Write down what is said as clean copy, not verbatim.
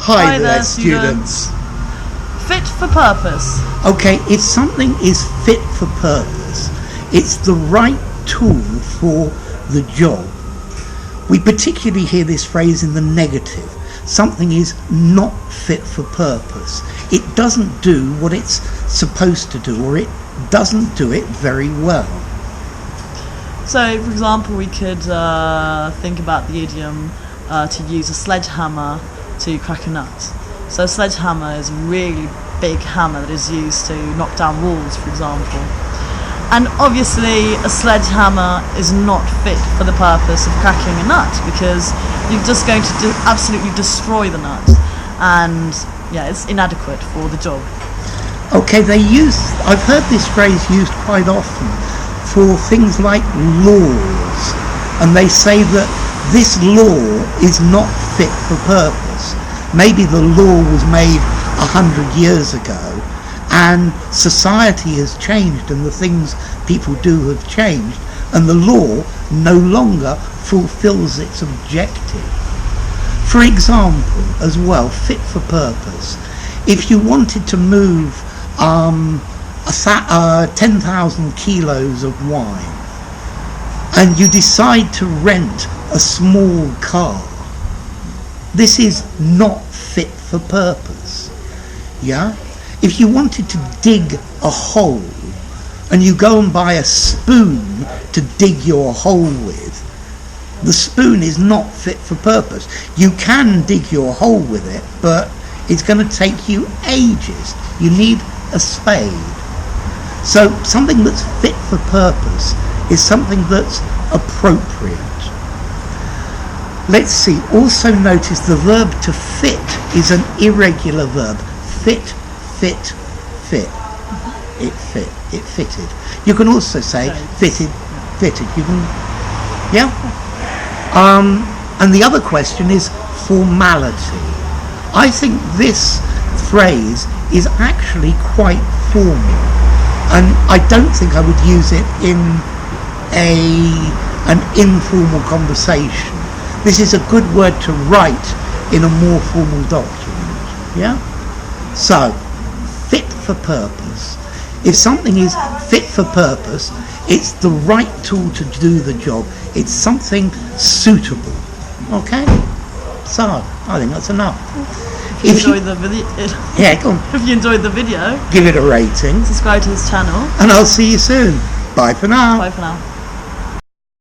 Hi there, students. Fit for purpose. Okay, if something is fit for purpose, it's the right tool for the job. We particularly hear this phrase in the negative. Something is not fit for purpose. It doesn't do what it's supposed to do, or it doesn't do it very well. So, for example, we could think about the idiom to use a sledgehammer to crack a nut. So a sledgehammer is a really big hammer that is used to knock down walls, for example. And obviously a sledgehammer is not fit for the purpose of cracking a nut, because you're just going to absolutely destroy the nut, and yeah, it's inadequate for the job. Okay, I've heard this phrase used quite often for things like laws, and they say that this law is not fit for purpose. Maybe the law was made 100 years ago, and society has changed, and the things people do have changed, and the law no longer fulfills its objective. For example, as well, fit for purpose, if you wanted to move 10,000 kilos of wine, and you decide to rent a small car, this is not fit for purpose. Yeah? If you wanted to dig a hole and you go and buy a spoon to dig your hole with, the spoon is not fit for purpose. You can dig your hole with it, but it's going to take you ages. You need a spade. So something that's fit for purpose is something that's appropriate. Let's see, also notice the verb to fit is an irregular verb. Fit, fit, fit. It fit, it fitted. You can also say fitted, fitted. You can, yeah? And the other question is formality. I think this phrase is actually quite formal, and I don't think I would use it in an informal conversation. This is a good word to write in a more formal document. Yeah? So, fit for purpose. If something is fit for purpose, it's the right tool to do the job. It's something suitable. Okay? So, I think that's enough. If you enjoyed the video, yeah, go on. If you enjoyed the video, give it a rating. Subscribe to this channel. And I'll see you soon. Bye for now. Bye for now.